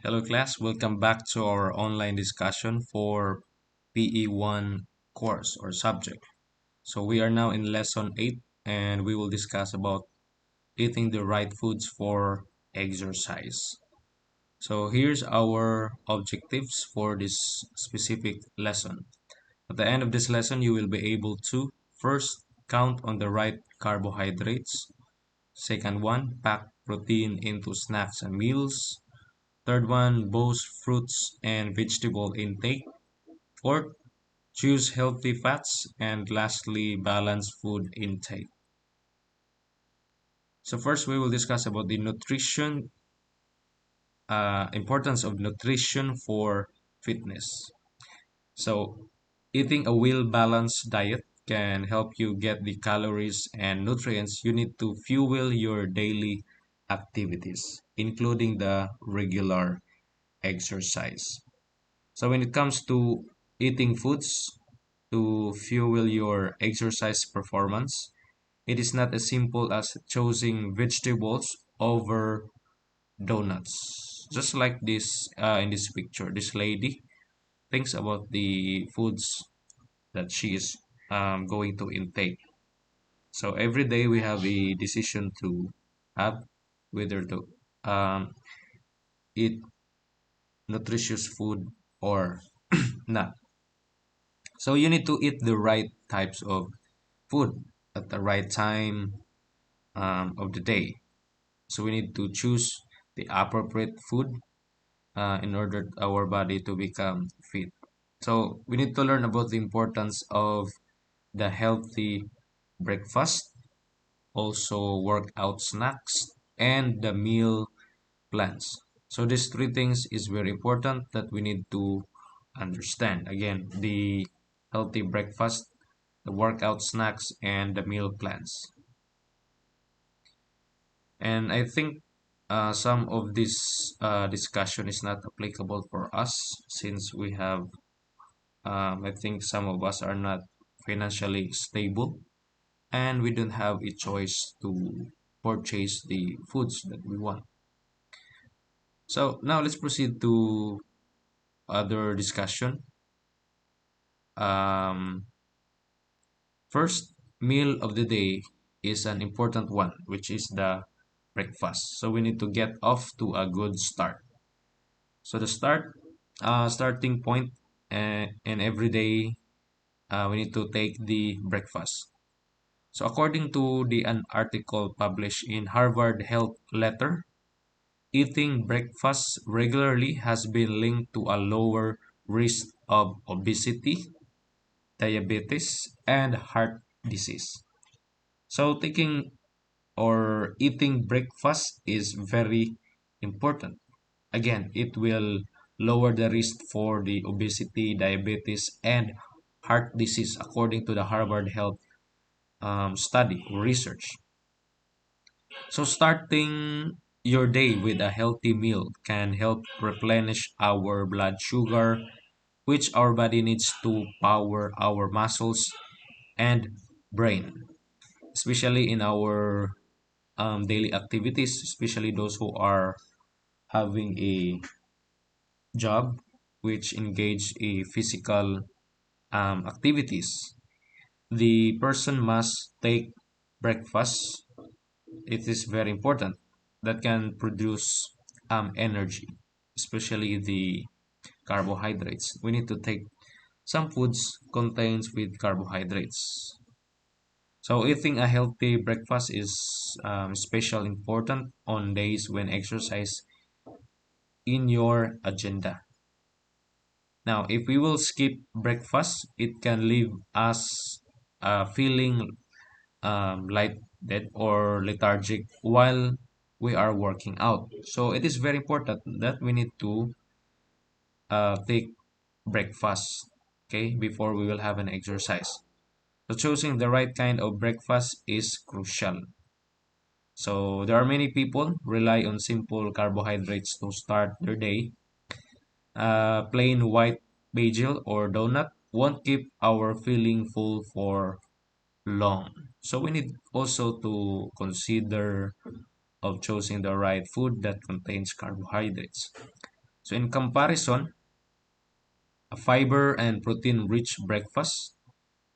Hello class, welcome back to our online discussion for PE1 course or subject. So we are now in lesson 8 and we will discuss about eating the right foods for exercise. So here's our objectives for this specific lesson. At the end of this lesson, you will be able to first count on the right carbohydrates. Second one, pack protein into snacks and meals. Third one, both fruits and vegetable intake. Fourth, choose healthy fats. And lastly, balanced food intake. So first, we will discuss about the nutrition, importance of nutrition for fitness. So eating a well-balanced diet can help you get the calories and nutrients you need to fuel your daily activities, including the regular exercise. So when it comes to eating foods to fuel your exercise performance, it is not as simple as choosing vegetables over donuts. Just like this in this picture, this lady thinks about the foods that she is going to intake. So every day we have a decision to have whether to um, eat nutritious food or not. So you need to eat the right types of food at the right time of the day. So we need to choose the appropriate food in order our body to become fit. So we need to learn about the importance of the healthy breakfast, also workout snacks, and the meal plans. So these three things is very important that we need to understand. Again, the healthy breakfast, the workout snacks, and the meal plans. And I think some of this discussion is not applicable for us since we have, I think some of us are not financially stable and we don't have a choice to purchase the foods that we want. So now let's proceed to other discussion. Um, First meal of the day is an important one, which is the breakfast. So we need to get off to a good start. So the starting point, and every day we need to take the breakfast. So according to an article published in Harvard Health Letter, eating breakfast regularly has been linked to a lower risk of obesity, diabetes, and heart disease. So taking or eating breakfast is very important. Again, it will lower the risk for the obesity, diabetes, and heart disease according to the Harvard Health study or research. So starting your day with a healthy meal can help replenish our blood sugar, which our body needs to power our muscles and brain, especially in our daily activities, especially those who are having a job which engage in physical activities. The person must take breakfast. It is very important that can produce energy, especially the carbohydrates. We need to take some foods contains with carbohydrates. So eating a healthy breakfast is especially important on days when exercise in your agenda. Now, if we will skip breakfast, it can leave us feeling lightheaded or lethargic while we are working out. So it is very important that we need to take breakfast, okay, before we will have an exercise. So choosing the right kind of breakfast is crucial. So there are many people rely on simple carbohydrates to start their day. Plain white bagel or donut won't keep our feeling full for long. So we need also to consider of choosing the right food that contains carbohydrates. So in comparison, a fiber and protein-rich breakfast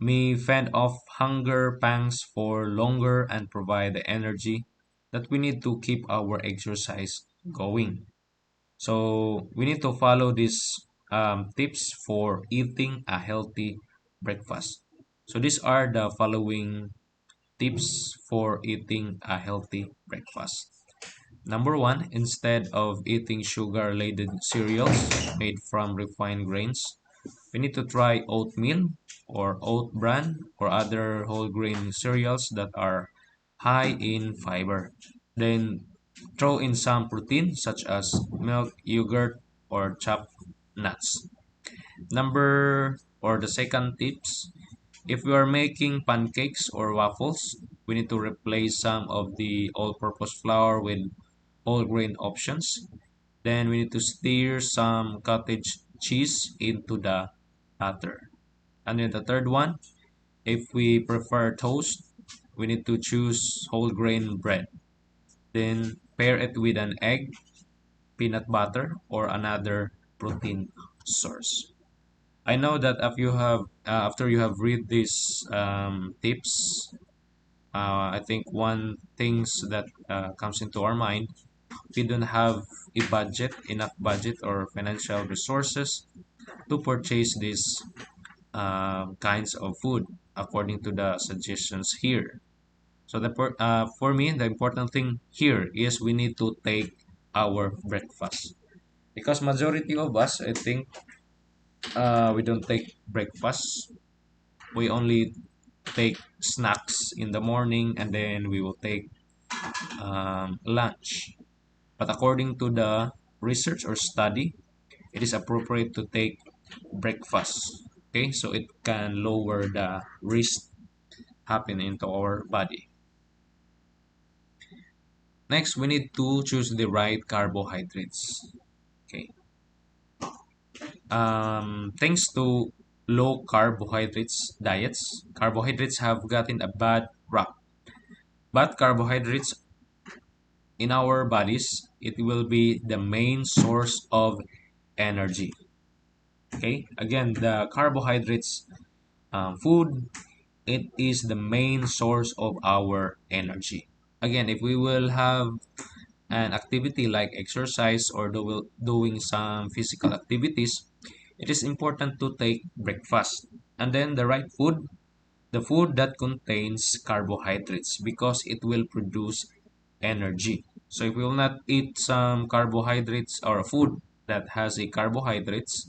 may fend off hunger pangs for longer and provide the energy that we need to keep our exercise going. So we need to follow these tips for eating a healthy breakfast. So these are the following tips for eating a healthy breakfast. Number one, instead of eating sugar-laden cereals made from refined grains, we need to try oatmeal or oat bran or other whole grain cereals that are high in fiber. Then throw in some protein such as milk, yogurt, or chopped nuts. Number or the second tips, if we are making pancakes or waffles, we need to replace some of the all-purpose flour with whole grain options. Then we need to stir some cottage cheese into the batter. And then the third one, if we prefer toast, we need to choose whole grain bread. Then pair it with an egg, peanut butter, or another protein source. I know that if you have after you have read these tips, I think one things that comes into our mind, we don't have a budget, enough budget or financial resources to purchase these kinds of food according to the suggestions here. So for me, the important thing here is we need to take our breakfast because majority of us, I think, we don't take breakfast. We only take snacks in the morning and then we will take lunch. But according to the research or study, it is appropriate to take breakfast. Okay, so it can lower the risk happening into our body. Next, we need to choose the right carbohydrates. Okay, thanks to low carbohydrates diets, carbohydrates have gotten a bad rap. But carbohydrates in our bodies, it will be the main source of energy. Okay, again, the carbohydrates food, it is the main source of our energy. Again, if we will have an activity like exercise or doing some physical activities, it is important to take breakfast and then the right food, the food that contains carbohydrates because it will produce energy. So if we will not eat some carbohydrates or a food that has a carbohydrates,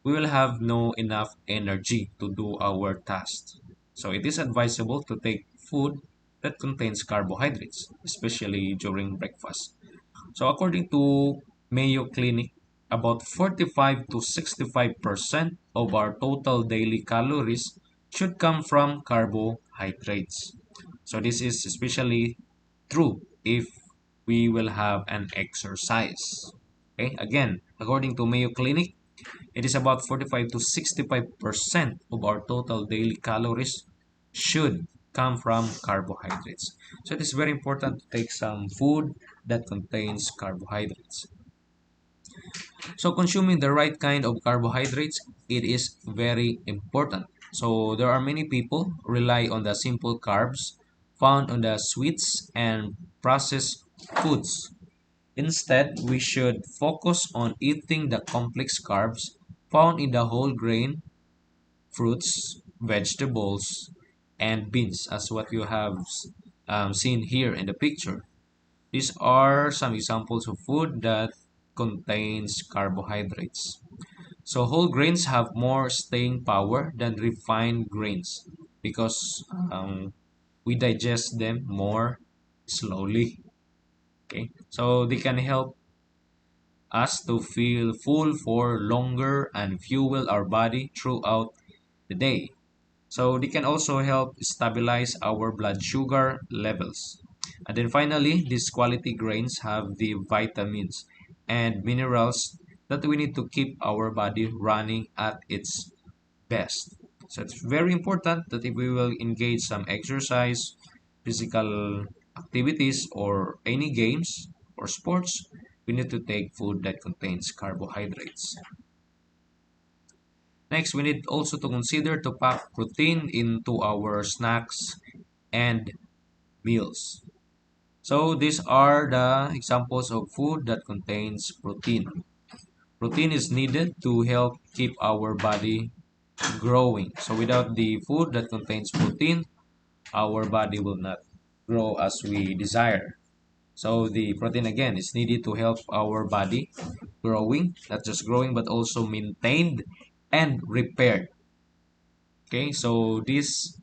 we will have no enough energy to do our tasks. So it is advisable to take food that contains carbohydrates, especially during breakfast. So according to Mayo Clinic, about 45 to 65% of our total daily calories should come from carbohydrates. So this is especially true if we will have an exercise. Okay, again, according to Mayo Clinic, it is about 45 to 65% of our total daily calories should come from carbohydrates. So it is very important to take some food that contains carbohydrates. So consuming the right kind of carbohydrates, it is very important. So there are many people rely on the simple carbs found on the sweets and processed foods. Instead, we should focus on eating the complex carbs found in the whole grain, fruits, vegetables, and beans, as what you have seen here in the picture. These are some examples of food that contains carbohydrates. So whole grains have more staying power than refined grains because we digest them more slowly. Okay, so they can help us to feel full for longer and fuel our body throughout the day. So they can also help stabilize our blood sugar levels. And then finally, these quality grains have the vitamins and minerals that we need to keep our body running at its best. So it's very important that if we will engage some exercise, physical activities, or any games or sports, we need to take food that contains carbohydrates. Next, we need also to consider to pack protein into our snacks and meals. So these are the examples of food that contains protein. Protein is needed to help keep our body growing. So without the food that contains protein, our body will not grow as we desire. So the protein again is needed to help our body growing, not just growing but also maintained and repaired. Okay, so this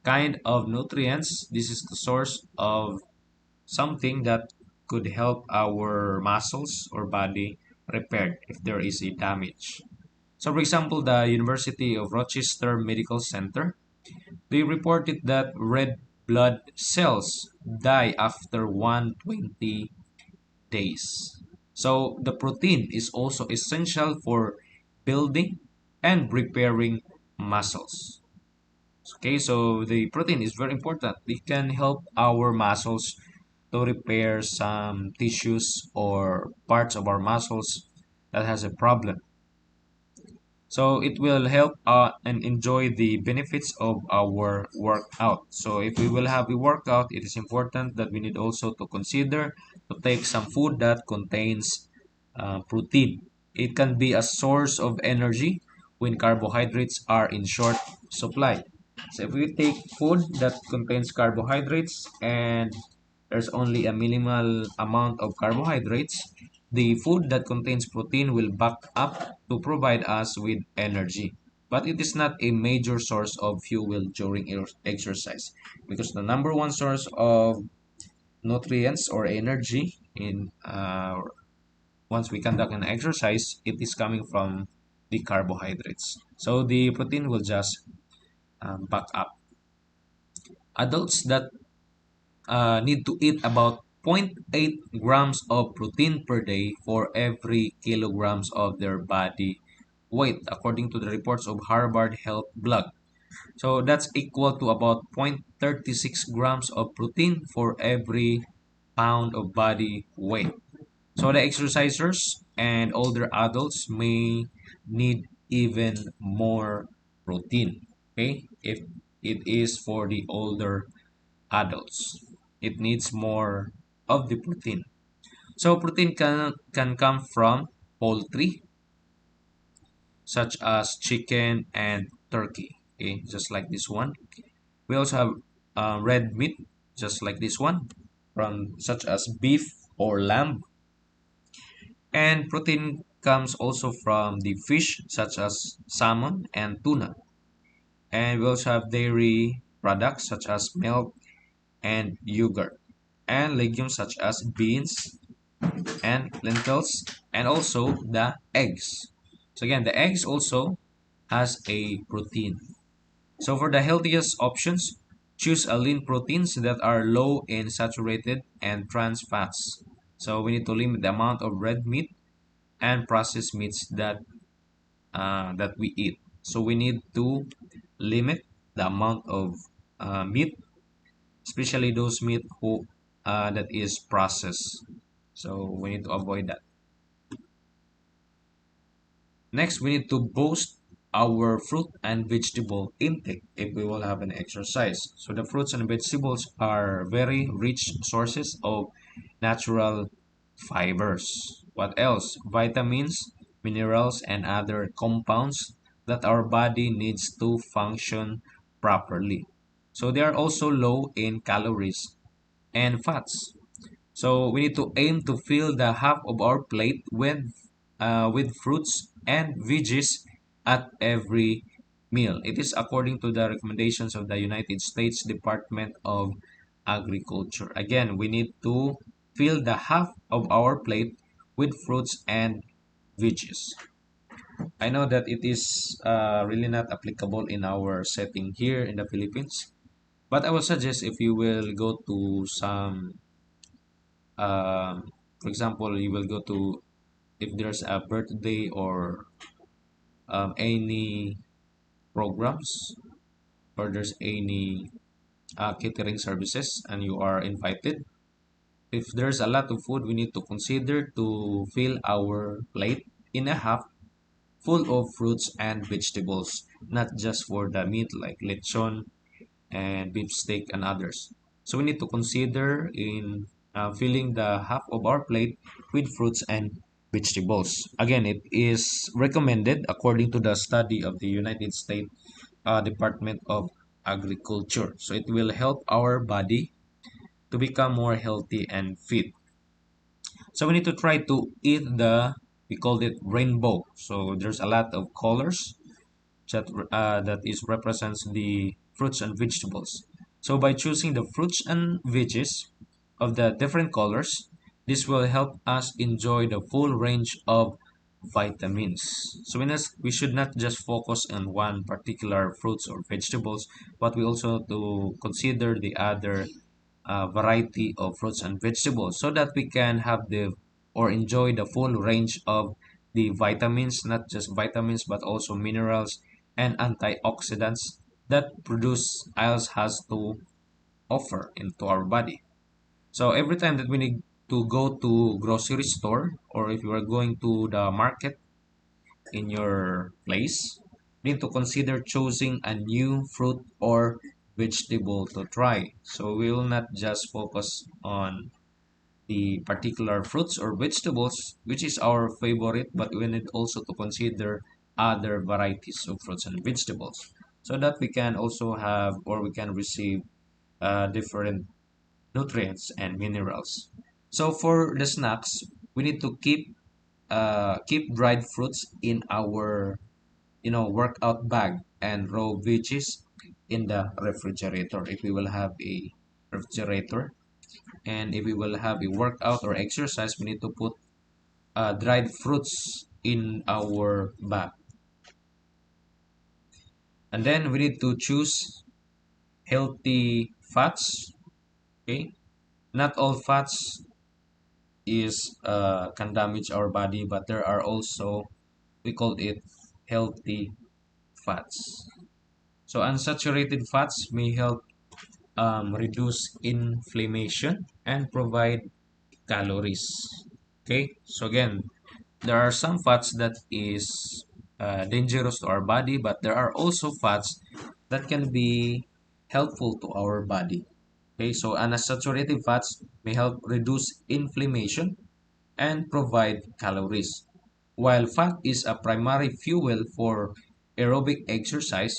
kind of nutrients, this is the source of something that could help our muscles or body repaired if there is a damage. So for example, the University of Rochester Medical Center, they reported that red blood cells die after 120 days. So the protein is also essential for building and repairing muscles. Okay, so the protein is very important. It can help our muscles to repair some tissues or parts of our muscles that has a problem. So it will help and enjoy the benefits of our workout. So if we will have a workout, it is important that we need also to consider to take some food that contains protein. It can be a source of energy when carbohydrates are in short supply. So if we take food that contains carbohydrates and there's only a minimal amount of carbohydrates, the food that contains protein will back up to provide us with energy. But it is not a major source of fuel during exercise because the number one source of nutrients or energy in once we conduct an exercise, it is coming from the carbohydrates. So the protein will just back up. Adults that need to eat about zero point 0.8 grams of protein per day for every kilograms of their body weight, according to the reports of Harvard Health Blog. So that's equal to about 0.36 grams of protein for every pound of body weight. So the exercisers and older adults may need even more protein. Okay, if it is for the older adults, it needs more of the protein. So protein can come from poultry, such as chicken and turkey. Okay, just like this one. We also have red meat, just like this one, from such as beef or lamb. And protein comes also from the fish, such as salmon and tuna. And we also have dairy products such as milk and yogurt, and legumes such as beans and lentils, and also the eggs. So again, the eggs also has a protein. So for the healthiest options, choose a lean proteins that are low in saturated and trans fats. So we need to limit the amount of red meat and processed meats that we eat. So we need to limit the amount of meat, especially those meat who that is processed. So we need to avoid that. Next, we need to boost our fruit and vegetable intake if we will have an exercise. So the fruits and vegetables are very rich sources of natural fibers. What else? Vitamins, minerals, and other compounds that our body needs to function properly. So they are also low in calories and fats. So we need to aim to fill the half of our plate with fruits and veggies at every meal. It is according to the recommendations of the United States Department of Agriculture. Again, we need to fill the half of our plate with fruits and veggies. I know that it is really not applicable in our setting here in the Philippines, but I will suggest if you will go to some for example, you will go to if there's a birthday or any programs or there's any catering services and you are invited, if there's a lot of food, we need to consider to fill our plate in a half full of fruits and vegetables, not just for the meat like lechon and beef steak and others. So we need to consider in filling the half of our plate with fruits and vegetables. Again, it is recommended according to the study of the United States Department of Agriculture. So it will help our body to become more healthy and fit. So we need to try to eat we called it rainbow. So there's a lot of colors that is represents the fruits and vegetables. So by choosing the fruits and veggies of the different colors, this will help us enjoy the full range of vitamins. So we should not just focus on one particular fruits or vegetables, but we also to consider the other variety of fruits and vegetables so that we can have the or enjoy the full range of the vitamins, not just vitamins but also minerals and antioxidants that produce oils has to offer into our body. So every time that we need to go to grocery store or if you are going to the market in your place, you need to consider choosing a new fruit or vegetable to try. So we will not just focus on the particular fruits or vegetables, which is our favorite, but we need also to consider other varieties of fruits and vegetables so that we can also have or we can receive different nutrients and minerals. So for the snacks, we need to keep dried fruits in our workout bag and raw veggies in the refrigerator if we will have a refrigerator. And if we will have a workout or exercise, we need to put dried fruits in our bag. And then we need to choose healthy fats. Okay, not all fats is can damage our body, but there are also we call it healthy fats. So unsaturated fats may help reduce inflammation and provide calories. Okay, so again, there are some fats that is dangerous to our body, but there are also fats that can be helpful to our body. Okay, so unsaturated fats may help reduce inflammation and provide calories. While fat is a primary fuel for aerobic exercise,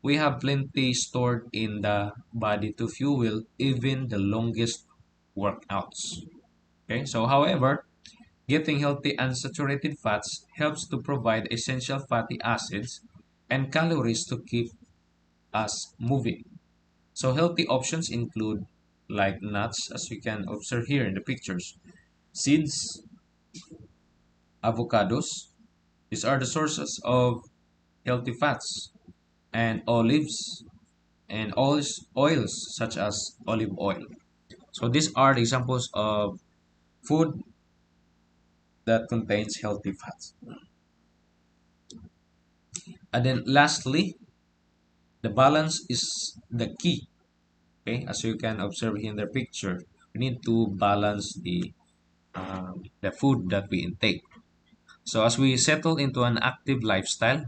we have plenty stored in the body to fuel even the longest workouts. Okay, so however, getting healthy unsaturated fats helps to provide essential fatty acids and calories to keep us moving. So healthy options include like nuts, as we can observe here in the pictures, seeds, avocados. These are the sources of healthy fats, and olives and oils such as olive oil. So these are the examples of food that contains healthy fats. And then lastly, the balance is the key. Okay, as you can observe in the picture, we need to balance the food that we intake. So as we settle into an active lifestyle,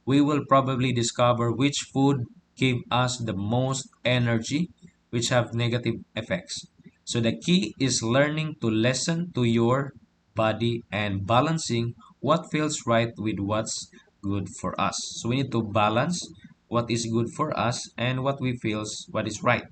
we will probably discover which food give us the most energy, which have negative effects. So the key is learning to listen to your body and balancing what feels right with what's good for us. So we need to balance what is good for us and what is right.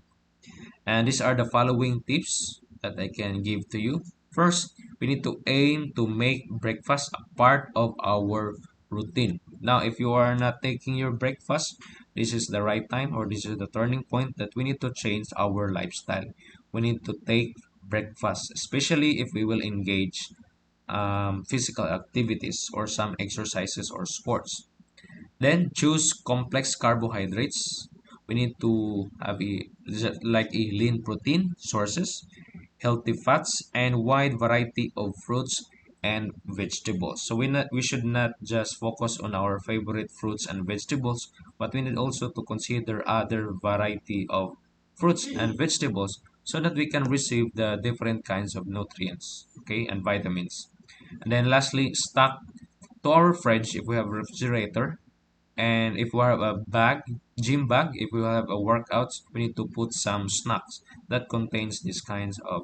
And these are the following tips that I can give to you. First, we need to aim to make breakfast a part of our routine. Now, if you are not taking your breakfast, this is the right time or this is the turning point that we need to change our lifestyle. We need to take breakfast, especially if we will engage physical activities or some exercises or sports. Then choose complex carbohydrates. We need to have like a lean protein sources, healthy fats, and wide variety of fruits and vegetables. So we should not just focus on our favorite fruits and vegetables, but we need also to consider other variety of fruits and vegetables so that we can receive the different kinds of nutrients, okay, and vitamins. And then lastly, stock to our fridge if we have a refrigerator, and if we have a bag, gym bag, if we have a workout, we need to put some snacks that contains these kinds of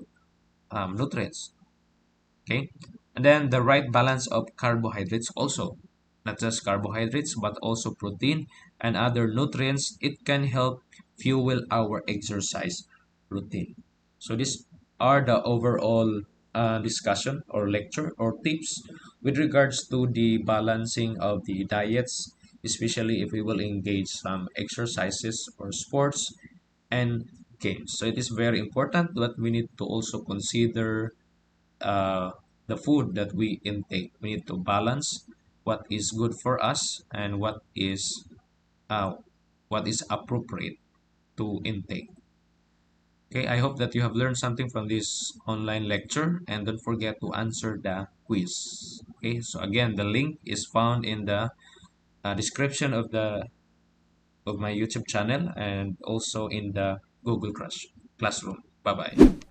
nutrients. Okay, and then the right balance of carbohydrates also, not just carbohydrates but also protein and other nutrients. It can help fuel our exercise routine. So these are the overall discussion or lecture or tips with regards to the balancing of the diets, especially if we will engage some exercises or sports and games. So it is very important that we need to also consider uh, the food that we intake. We need to balance what is good for us and uh, what is appropriate to intake. Okay, I hope that you have learned something from this online lecture, and don't forget to answer the quiz. Okay, so again, the link is found in the description of my YouTube channel and also in the Google Classroom. Bye bye.